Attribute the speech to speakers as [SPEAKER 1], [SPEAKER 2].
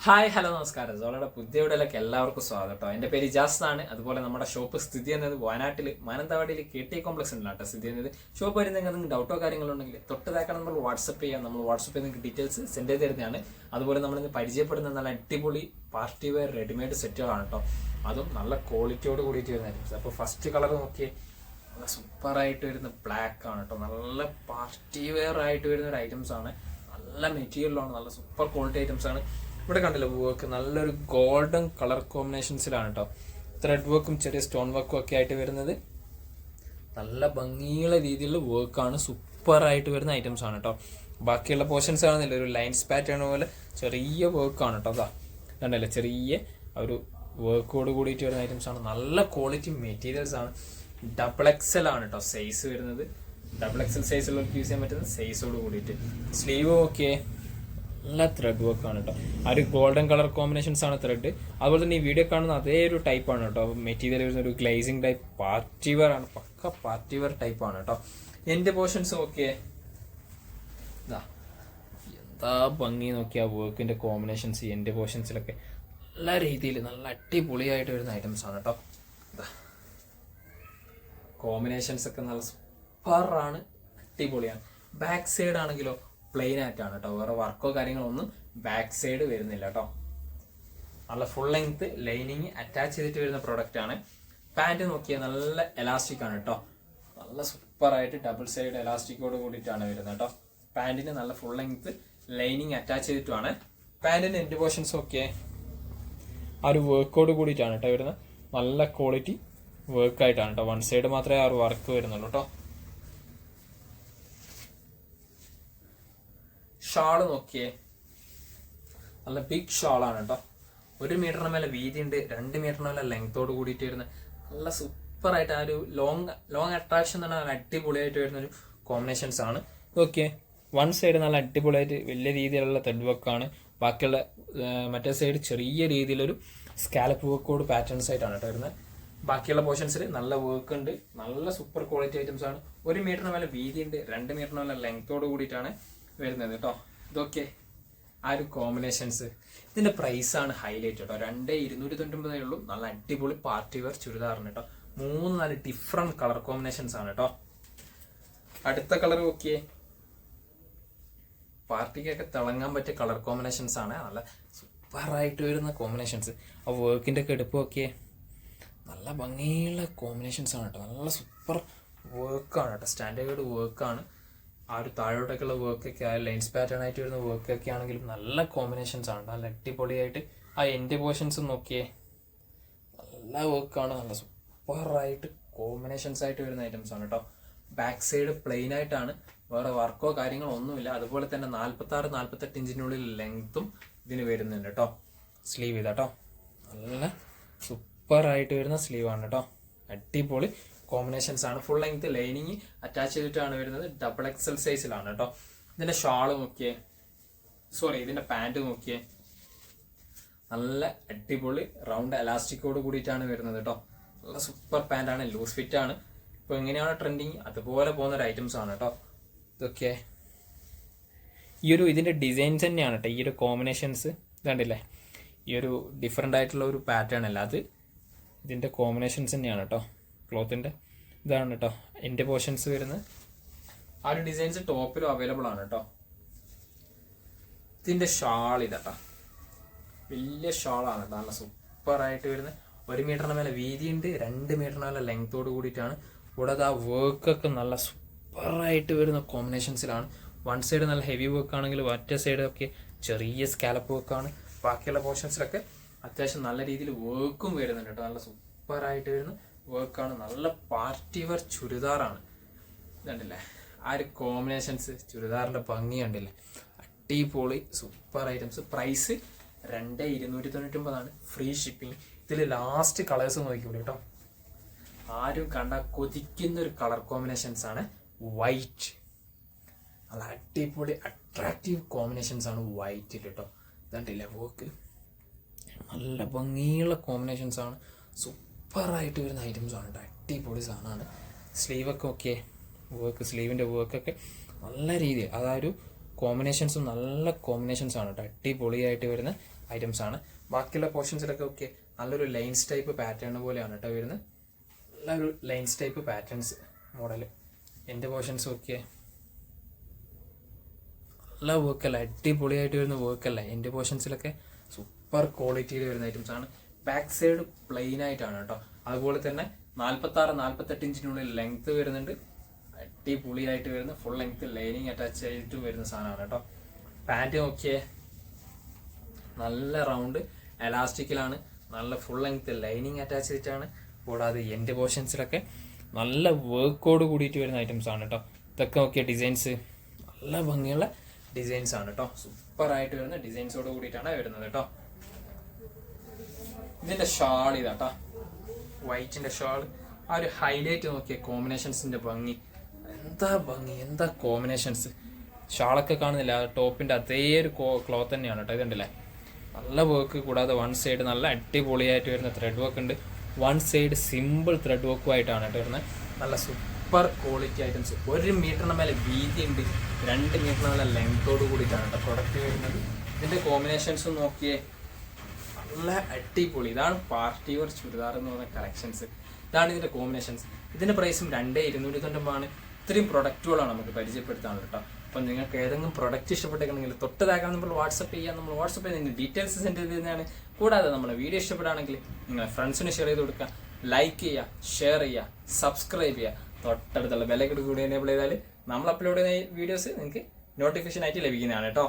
[SPEAKER 1] Hi hello നമസ്കാരം. സോളയുടെ പുതിയ വീഡിയോയിലേക്ക് എല്ലാവർക്കും സ്വാഗതം കേട്ടോ. എൻ്റെ പേര് ഇജാസ് ആണ്. അതുപോലെ നമ്മുടെ ഷോപ്പ് സ്ഥിതി ചെയ്യുന്നത് വയനാട്ടിൽ മാനന്തവാടിയിൽ KT കോംപ്ലക്സ് ഉണ്ടല്ലോ ഷോപ്പ് ചെയ്യുന്നത്. ഷോപ്പ് വരുന്ന നിങ്ങൾക്ക് ഡൗട്ടോ കാര്യങ്ങളുണ്ടെങ്കിൽ തൊട്ടതാക്കാൻ നമ്മൾ വാട്സപ്പ് ചെയ്യാം. നമ്മൾ വാട്സപ്പ് ചെയ്ത് നിങ്ങൾക്ക് ഡീറ്റെയിൽസ് സെൻഡ് ചെയ്ത് തരുന്നതാണ്. അതുപോലെ നമ്മളിന്ന് പരിചയപ്പെടുന്ന നല്ല അടിപൊളി പാർട്ടി വെയർ റെഡിമെയ്ഡ് സെറ്റുകളാണ് കേട്ടോ. അതും നല്ല ക്വാളിറ്റിയോട് കൂടിയിട്ട് വരുന്ന ഐറ്റംസ്. അപ്പോൾ ഫസ്റ്റ് കളർ നോക്കിയേ, നല്ല സൂപ്പറായിട്ട് വരുന്ന ബ്ലാക്ക് ആണ് കേട്ടോ. നല്ല പാർട്ടി വെയർ ആയിട്ട് വരുന്ന ഒരു ഐറ്റംസ് ആണ്. നല്ല മെറ്റീരിയലാണ്, നല്ല സൂപ്പർ ക്വാളിറ്റി ഐറ്റംസ് ആണ്. ഇവിടെ കണ്ടില്ല വർക്ക് നല്ലൊരു ഗോൾഡൻ കളർ കോമ്പിനേഷൻസിലാണ് കേട്ടോ. ത്രെഡ് വർക്കും ചെറിയ സ്റ്റോൺ വർക്കും ഒക്കെ ആയിട്ട് വരുന്നത് നല്ല ഭംഗിയുള്ള രീതിയിലുള്ള വർക്കാണ്. സൂപ്പറായിട്ട് വരുന്ന ഐറ്റംസ് ആണ് കേട്ടോ. ബാക്കിയുള്ള പോർഷൻസ് ആണെന്നില്ല, ഒരു ലൈൻസ് പാറ്റേൺ പോലെ ചെറിയ വർക്കാണ് കേട്ടോ. അതാ കണ്ടല്ലേ, ചെറിയ ഒരു വർക്കോട് കൂടിയിട്ട് വരുന്ന ഐറ്റംസ് ആണ്. നല്ല ക്വാളിറ്റി മെറ്റീരിയൽസ് ആണ്. XXL ആണ് കേട്ടോ സൈസ് വരുന്നത്. XXL സൈസുള്ളവർക്ക് യൂസ് ചെയ്യാൻ പറ്റുന്ന സൈസോട് കൂടിയിട്ട്. സ്ലീവ് ഓക്കെ, നല്ല ത്രെഡ് വർക്ക് ആണ് കേട്ടോ. ആ ഒരു ഗോൾഡൻ കളർ കോമ്പിനേഷൻസ് ആണ് ത്രെഡ്. അതുപോലെ തന്നെ ഈ വീഡിയോ കാണുന്ന അതേ ഒരു ടൈപ്പാണ് കേട്ടോ. മെറ്റീരിയൽ വരുന്ന ഒരു ഗ്ലേസിംഗ് ടൈപ്പ് പാർട്ടി വെയർ ആണ്, പക്ക പാർട്ടി വെയർ ടൈപ്പ് ആണ് കേട്ടോ. എൻ്റെ പോർഷൻസ് ഓക്കെ, എന്താ ഭംഗി നോക്കിയാൽ വർക്കിന്റെ കോമ്പിനേഷൻസ് എൻ്റെ പോർഷൻസിലൊക്കെ നല്ല രീതിയിൽ നല്ല അടിപൊളിയായിട്ട് വരുന്ന ഐറ്റംസ് ആണ് കേട്ടോ. കോമ്പിനേഷൻസ് ഒക്കെ നല്ല സൂപ്പറാണ്, അടിപൊളിയാണ്. ബാക്ക് സൈഡ് ആണെങ്കിലോ പ്ലെയിൻ ആയിട്ടാണ് കേട്ടോ. വേറെ വർക്കോ കാര്യങ്ങളോ ഒന്നും ബാക്ക് സൈഡ് വരുന്നില്ല കേട്ടോ. നല്ല ഫുൾ ലെങ്ത് ലൈനിങ് അറ്റാച്ച് ചെയ്തിട്ട് വരുന്ന പ്രൊഡക്റ്റ് ആണ്. പാൻറ് നോക്കിയാൽ നല്ല എലാസ്റ്റിക് ആണ് കേട്ടോ. നല്ല സൂപ്പറായിട്ട് ഡബിൾ സൈഡ് എലാസ്റ്റിക്കോട് കൂടിയിട്ടാണ് വരുന്നത് കേട്ടോ. പാൻറ്റിന് നല്ല ഫുൾ ലെങ്ത് ലൈനിങ് അറ്റാച്ച് ചെയ്തിട്ടുമാണ്. പാൻറ്റിന് എൻഡ് പോർഷൻസ് ഒക്കെ ആ ഒരു വർക്കോട് കൂടിയിട്ടാണ് കേട്ടോ വരുന്നത്. നല്ല ക്വാളിറ്റി വർക്കായിട്ടാണ് കേട്ടോ. വൺ സൈഡ് മാത്രമേ ആ ഒരു വർക്ക് വരുന്നുള്ളൂ കേട്ടോ. ഷാള് നോക്കിയേ, നല്ല ബിഗ് ഷാളാണ് കേട്ടോ. 1 മീറ്ററിന് മേലെ വീതിയുണ്ട്, 2 മീറ്ററിന് മേലെ ലെങ്തോട് കൂടിയിട്ട് വരുന്ന നല്ല സൂപ്പറായിട്ട് ആ ഒരു ലോങ് അട്രാക്ഷൻ തന്നെ നല്ല അടിപൊളിയായിട്ട് വരുന്ന ഒരു കോമ്പിനേഷൻസ് ആണ്. ഓക്കെ, വൺ സൈഡ് നല്ല അടിപൊളിയായിട്ട് വലിയ രീതിയിലുള്ള ത്രെഡ് വർക്കാണ്. ബാക്കിയുള്ള മറ്റേ സൈഡ് ചെറിയ രീതിയിലൊരു സ്കാലപ്പ് വർക്കോട് പാറ്റേൺസ് ആയിട്ടാണ് കേട്ടോ വരുന്നത്. ബാക്കിയുള്ള പോർഷൻസിൽ നല്ല വർക്ക് ഉണ്ട്, നല്ല സൂപ്പർ ക്വാളിറ്റി ഐറ്റംസ് ആണ്. 1 മീറ്ററിന് മേലെ വീതിയുണ്ട്, 2 മീറ്ററിന് മേലെ ലെങ്തോട് കൂടിയിട്ടാണ് വരുന്നത് കേട്ടോ. ഇതൊക്കെ ആ ഒരു കോമ്പിനേഷൻസ്. ഇതിന്റെ പ്രൈസാണ് ഹൈലൈറ്റ് കേട്ടോ. 2,299 ഉള്ളൂ. നല്ല അടിപൊളി പാർട്ടി വെയർ ചുരിദാറിന് കേട്ടോ. 3 നല്ല ഡിഫറെന്റ് കളർ കോമ്പിനേഷൻസ് ആണ് കേട്ടോ. അടുത്ത കളർ നോക്കിയേ, പാർട്ടിക്കൊക്കെ തിളങ്ങാൻ പറ്റിയ കളർ കോമ്പിനേഷൻസ് ആണ്. നല്ല സൂപ്പറായിട്ട് വരുന്ന കോമ്പിനേഷൻസ്. ആ വർക്കിന്റെ ഒക്കെ എടുപ്പ് നോക്കിയേ, നല്ല ഭംഗിയുള്ള കോമ്പിനേഷൻസ് ആണ് കേട്ടോ. നല്ല സൂപ്പർ വർക്കാണ് കേട്ടോ. സ്റ്റാൻഡേർഡ് വർക്കാണ്. ആ ഒരു താഴോട്ടൊക്കെയുള്ള വർക്കൊക്കെ, ആ ലൈൻസ് പാറ്റേൺ ആയിട്ട് വരുന്ന വർക്കൊക്കെ ആണെങ്കിലും നല്ല കോമ്പിനേഷൻസ് ആണ്. നല്ല അടിപൊളിയായിട്ട് ആ എൻ്റെ പോർഷൻസ് നോക്കിയേ, നല്ല വർക്കാണ്. നല്ല സൂപ്പറായിട്ട് കോമ്പിനേഷൻസ് ആയിട്ട് വരുന്ന ഐറ്റംസ് ആണ് കേട്ടോ. ബാക്ക് സൈഡ് പ്ലെയിൻ ആയിട്ടാണ്, വേറെ വർക്കോ കാര്യങ്ങളോ ഒന്നുമില്ല. അതുപോലെ തന്നെ 46-48 ഇഞ്ചിനുള്ളിൽ ലെങ്ത്തും ഇതിന് വരുന്നുണ്ട് കേട്ടോ. സ്ലീവ് ഇതാട്ടോ, നല്ല സൂപ്പറായിട്ട് വരുന്ന സ്ലീവാണ് കേട്ടോ. അടിപൊളി കോമ്പിനേഷൻസ് ആണ്. ഫുൾ ലെങ്ത് ലൈനിങ് അറ്റാച്ച് ചെയ്തിട്ടാണ് വരുന്നത്. XXL സൈസിലാണ് കേട്ടോ. ഇതിന്റെ ഷാള് നോക്കിയേ, ഇതിന്റെ പാൻറ് നോക്കിയേ, നല്ല അടിപൊളി റൗണ്ട് എലാസ്റ്റിക്കോട് കൂടിയിട്ടാണ് വരുന്നത് കേട്ടോ. നല്ല സൂപ്പർ പാൻ്റ് ആണ്, ലൂസ് ഫിറ്റ് ആണ്. ഇപ്പൊ എങ്ങനെയാണ് ട്രെൻഡിങ് അതുപോലെ പോകുന്ന ഒരു ഐറ്റംസ് ആണ് കേട്ടോ. ഇതൊക്കെ ഇതിന്റെ ഡിസൈൻസ് തന്നെയാണ് കേട്ടോ. ഈ ഒരു കോമ്പിനേഷൻസ് ഇതാണ്ടില്ലേ, ഈ ഒരു ഡിഫറെൻ്റ് ആയിട്ടുള്ള ഒരു പാറ്റേൺ അല്ല, അത് ഇതിന്റെ കോമ്പിനേഷൻസ് തന്നെയാണ് കേട്ടോ. ക്ലോത്തിന്റെ ഇതാണ് കേട്ടോ എൻ്റെ പോർഷൻസ് വരുന്നത്. ആ ഒരു ഡിസൈൻസ് ടോപ്പിലും അവൈലബിൾ ആണ് കേട്ടോ. ഇതിന്റെ ഷാൾ ഇതാട്ടോ, വലിയ ഷാളാണ് കേട്ടോ. നല്ല സൂപ്പറായിട്ട് വരുന്നത്. 1 മീറ്ററിന് മേലെ വീതിയുണ്ട്, 2 മീറ്ററിന് മേലെ ലെങ്തോട് കൂടിയിട്ടാണ്. കൂടാതെ ആ വർക്കൊക്കെ നല്ല സൂപ്പറായിട്ട് വരുന്ന കോമ്പിനേഷൻസിലാണ്. വൺ സൈഡ് നല്ല ഹെവി വർക്ക് ആണെങ്കിൽ മറ്റേ സൈഡ് ഒക്കെ ചെറിയ സ്കാലപ്പ് വർക്കാണ്. ബാക്കിയുള്ള പോർഷൻസിലൊക്കെ അത്യാവശ്യം നല്ല രീതിയിൽ വർക്കും വരുന്നുണ്ട് കേട്ടോ. നല്ല സൂപ്പറായിട്ട് വരുന്ന വർക്കാണ്. നല്ല പാർട്ടി വെയർ ചുരിദാറാണ്. ഇതുണ്ടല്ലേ ആ ഒരു കോമ്പിനേഷൻസ്, ചുരിദാറിന്റെ ഭംഗി കണ്ടില്ലേ, അടിപൊളി സൂപ്പർ ഐറ്റംസ്. പ്രൈസ് 2,299 ആണ്. Free shipping. ഇതിൽ ലാസ്റ്റ് കളേഴ്സ് നോക്കിക്കൂടി കേട്ടോ. ആരും കണ്ട കൊതിക്കുന്ന ഒരു കളർ കോമ്പിനേഷൻസ് ആണ് വൈറ്റ്. നല്ല അടിപൊളി അട്രാക്റ്റീവ് കോമ്പിനേഷൻസ് ആണ് വൈറ്റിൽ കേട്ടോ. ഇതുണ്ടല്ലേ വർക്ക്, നല്ല ഭംഗിയുള്ള കോമ്പിനേഷൻസ് ആണ്. സൂപ്പറായിട്ട് വരുന്ന ഐറ്റംസ് ആണ് കേട്ടോ. അടിപൊളി സാധനമാണ്. സ്ലീവൊക്കെ ഓക്കെ വർക്ക്, സ്ലീവിൻ്റെ വർക്കൊക്കെ നല്ല രീതിയിൽ, അതായത് കോമ്പിനേഷൻസും നല്ല കോമ്പിനേഷൻസ് ആണ് കേട്ടോ. അടിപൊളിയായിട്ട് വരുന്ന ഐറ്റംസ് ആണ്. ബാക്കിയുള്ള പോർഷൻസിലൊക്കെ ഓക്കെ നല്ലൊരു ലൈൻസ് ടൈപ്പ് പാറ്റേൺ പോലെയാണ് കേട്ടോ വരുന്നത്. നല്ലൊരു ലൈൻസ് ടൈപ്പ് പാറ്റേൺസ് മോഡൽ. എൻ്റെ പോർഷൻസ് ഓക്കെ നല്ല വർക്കല്ല, അടിപൊളിയായിട്ട് വരുന്ന വർക്കല്ല. എൻ്റെ പോർഷൻസിലൊക്കെ സൂപ്പർ ക്വാളിറ്റിയിൽ വരുന്ന ഐറ്റംസ് ആണ്. ബാക്ക് സൈഡ് പ്ലെയിൻ ആയിട്ടാണ് കേട്ടോ. അതുപോലെ തന്നെ 46-48 ഇഞ്ചിനുള്ളിൽ ലെങ്ത് വരുന്നുണ്ട്. അടിപൊളിയായിട്ട് വരുന്ന ഫുൾ ലെങ്ത് ലൈനിങ് അറ്റാച്ച് ചെയ്തിട്ട് വരുന്ന സാധനമാണ് കേട്ടോ. പാൻറ് നോക്കിയേ നല്ല റൗണ്ട് എലാസ്റ്റിക്കിലാണ്, നല്ല ഫുൾ ലെങ്ത് ലൈനിങ് അറ്റാച്ച് ചെയ്തിട്ടാണ്. കൂടാതെ എൻ്റെ പോർഷൻസിലൊക്കെ നല്ല വർക്കോട് കൂടിയിട്ട് വരുന്ന ഐറ്റംസ് ആണ് കേട്ടോ. ഇതൊക്കെ നോക്കിയ ഡിസൈൻസ് നല്ല ഭംഗിയുള്ള ഡിസൈൻസ് ആണ് കേട്ടോ. സൂപ്പറായിട്ട് വരുന്ന ഡിസൈൻസോട് കൂടിയിട്ടാണ് വരുന്നത് കേട്ടോ. ഇതിന്റെ ഷാൾ ഇതാട്ടോ, വൈറ്റിന്റെ ഷാൾ. ആ ഒരു ഹൈലൈറ്റ് നോക്കിയ കോമ്പിനേഷൻസിന്റെ ഭംഗി, എന്താ ഭംഗി, എന്താ കോമ്പിനേഷൻസ്. ഷാളൊക്കെ കാണുന്നില്ല, ടോപ്പിന്റെ അതേ ഒരു ക്ലോത്ത് തന്നെയാണ് കേട്ടോ. ഇതുണ്ടല്ലേ നല്ല വർക്ക്. കൂടാതെ വൺ സൈഡ് നല്ല അടിപൊളിയായിട്ട് വരുന്ന ത്രെഡ് വർക്ക് ഉണ്ട്. വൺ സൈഡ് സിമ്പിൾ ത്രെഡ് വർക്കുമായിട്ടാണ് കേട്ടോ വരുന്നത്. നല്ല സൂപ്പർ ക്വാളിറ്റി ഐറ്റംസ്. 1 മീറ്ററിന് മേലെ വീതി ഉണ്ട്, 2 മീറ്ററിന് മേലെ ലെങ്തോട് കൂടിയിട്ടാണ് കേട്ടോ പ്രൊഡക്റ്റ് വരുന്നത്. ഇതിന്റെ കോമ്പിനേഷൻസും നോക്കിയേ നല്ല അടിപൊളി. ഇതാണ് പാർട്ടി വെയർ ചുരിദാർ എന്ന് പറയുന്ന കളക്ഷൻസ്. ഇതാണ് ഇതിന്റെ കോമ്പിനേഷൻസ്. ഇതിന്റെ പ്രൈസും 2,290 ഇത്രയും പ്രൊഡക്റ്റുകളാണ് നമുക്ക് പരിചയപ്പെടുത്താനുള്ളത് കേട്ടോ. അപ്പം നിങ്ങൾക്ക് ഏതെങ്കിലും പ്രൊഡക്റ്റ് ഇഷ്ടപ്പെട്ടെങ്കിൽ തൊട്ട് താഴെ നമ്മൾ വാട്സപ്പ് ചെയ്യാം. നമ്മൾ വാട്സപ്പ് ചെയ്ത് നിങ്ങൾ ഡീറ്റെയിൽസ് സെൻഡ് ചെയ്ത് തരുന്നതാണ്. കൂടാതെ നമ്മുടെ വീഡിയോ ഇഷ്ടപ്പെടുകയാണെങ്കിൽ നിങ്ങളെ ഫ്രണ്ട്സിന് ഷെയർ ചെയ്ത് കൊടുക്കുക, ലൈക്ക് ചെയ്യുക, ഷെയർ ചെയ്യുക, സബ്സ്ക്രൈബ് ചെയ്യുക. തൊട്ടടുത്തുള്ള ബെല്ലൈക്കൺ കൂടി എനേബിൾ ചെയ്താൽ നമ്മൾ അപ്ലോഡ് ചെയ്യുന്ന വീഡിയോസ് നിങ്ങൾക്ക് നോട്ടിഫിക്കേഷൻ ആയിട്ട് ലഭിക്കുന്നതാണ് കേട്ടോ.